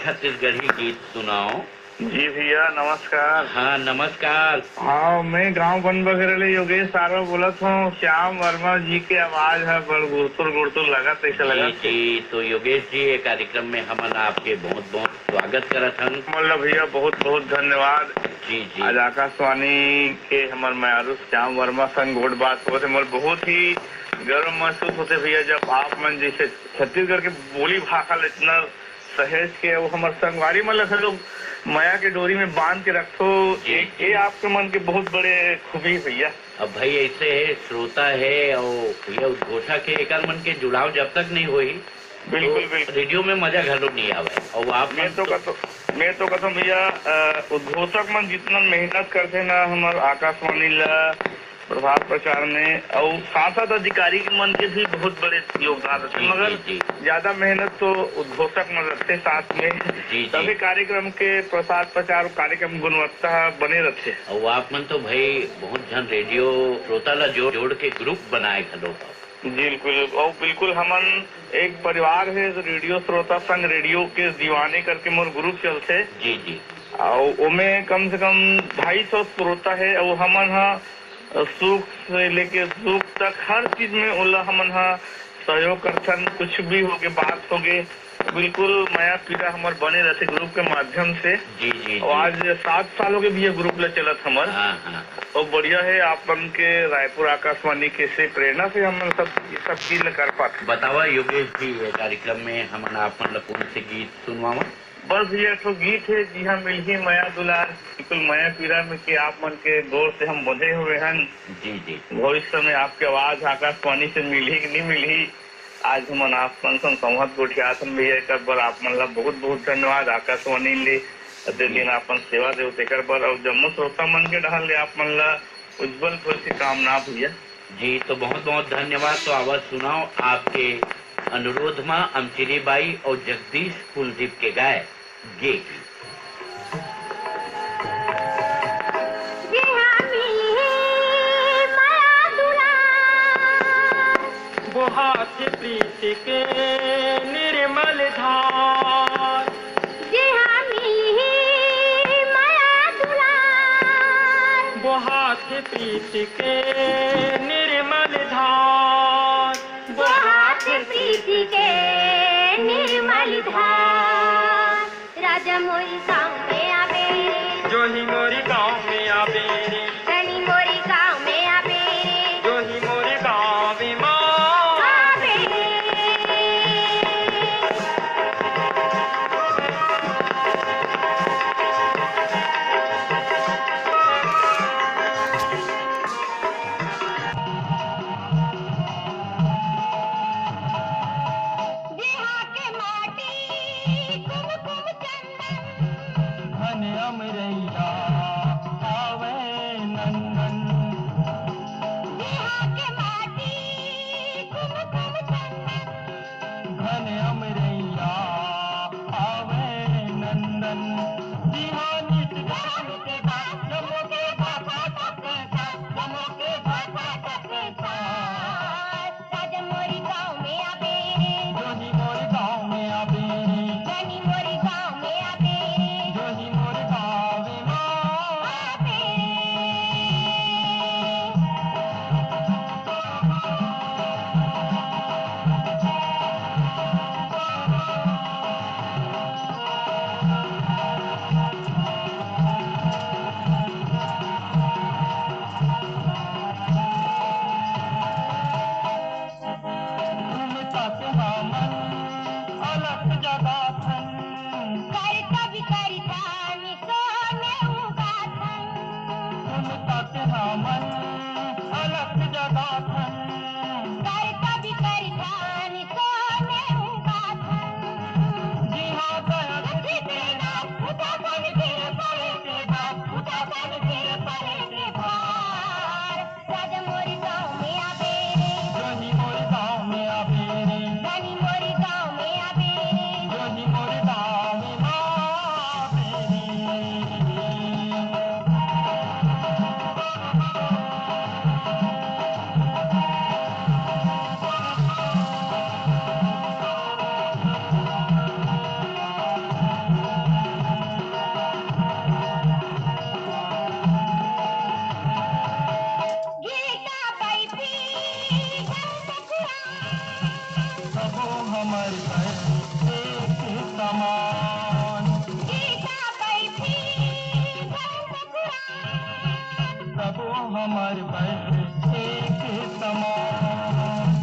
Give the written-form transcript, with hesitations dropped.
छत्तीसगढ़ी गीत सुनाओ। जी भैया नमस्कार। हाँ नमस्कार। हाँ मैं गांव बनबघेरले योगेश सारो बोलत हूँ। श्याम वर्मा जी के आवाज है बड़ गुड़तुर गुड़तुर लगा ऐसा लगा जी तो योगेश जी ये कार्यक्रम में हमन आपके बहुत बहुत स्वागत करत हन। मतलब भैया बहुत बहुत धन्यवाद। जी आज आकाशवाणी के हमारे मायारू श्याम वर्मा संग गोट बात होते मोल बहुत ही गर्व महसूस होते भैया जब आप मन जैसे छत्तीसगढ़ के बोली भाषा इतना सहेज के वो हमारे संगवारी मतलब लोग माया के डोरी में बांध के रखो ये आपके मन के बहुत बड़े खूबी भैया। अब भाई ऐसे है श्रोता है और भैया उद्घोषा के एक मन के जुड़ाव जब तक नहीं हुई बिल्कुल तो रेडियो में मजा घलो नहीं आवे। और आप मैं तो कहता हूँ भैया उद्घोषक मन जितना मेहनत करते ना हमारे आकाशवाणी ला प्रभात प्रचार में और साथ अधिकारी मन के भी बहुत बड़े योगदान रहते मगर ज्यादा मेहनत तो उद्घोषक मन रखते साथ में सभी कार्यक्रम के प्रसार प्रचार कार्यक्रम गुणवत्ता बने रहते। और आप मन तो भाई बहुत जन रेडियो श्रोता ला जोड़ के ग्रुप बनाए घलो। बिल्कुल और बिल्कुल हमन एक परिवार है रेडियो श्रोता संग रेडियो के दीवाने करके मोर ग्रुप चलते। जी और उनमें कम से कम 250 श्रोता है और हमन सुख से लेके सुख तक हर चीज में उल्ला हमन सहयोग करथन। कुछ भी होगे बात होगे बिल्कुल माया पिता हमारे बने रहते ग्रुप के माध्यम से। जी और आज 7 सालों के भी ये ग्रुप ले चलत हमार। और बढ़िया है आपन के रायपुर आकाशवाणी के से प्रेरणा से हम सब चीज कर पाते। बतावा योगेश जी ये कार्यक्रम में हमन आपन कौन से गीत सुनवावा। बस ये तो गीत है जी हाँ मिलही माया दुलार बिल्कुल माया पीरा में के आप मन के दौर से हम बंधे हुए हैं। जी भविष्य में आपकी आवाज आकाशवाणी से मिली कि नहीं मिली आज हम आप संवाद गोठियासन भैया एक बार आप मन बहुत बहुत धन्यवाद आकाशवाणी ले दिन अपन सेवा देव तेकर बर और जम्मू श्रोता मन के डहल ले आप मन उज्जवल भविष्य कामना भैया। जी तो बहुत बहुत धन्यवाद। तो आवाज सुनाओ आपके अनुरोध मां अमचिरी बाई और जगदीश कुलदीप के गाय गे। हाथ प्रीत के निर्मल धार वो हाथ प्रीत के निर्मल धार वो हाथ प्रीत के निर्मल धार राजा मोरी गाँव में आवे जो ही मोरी गाँव में आवे रानी मोरी गाँव में आवे जो ही मोरी गाँव में हमर पर एक समान। गीता बैठी सबो हमर पर एक समान।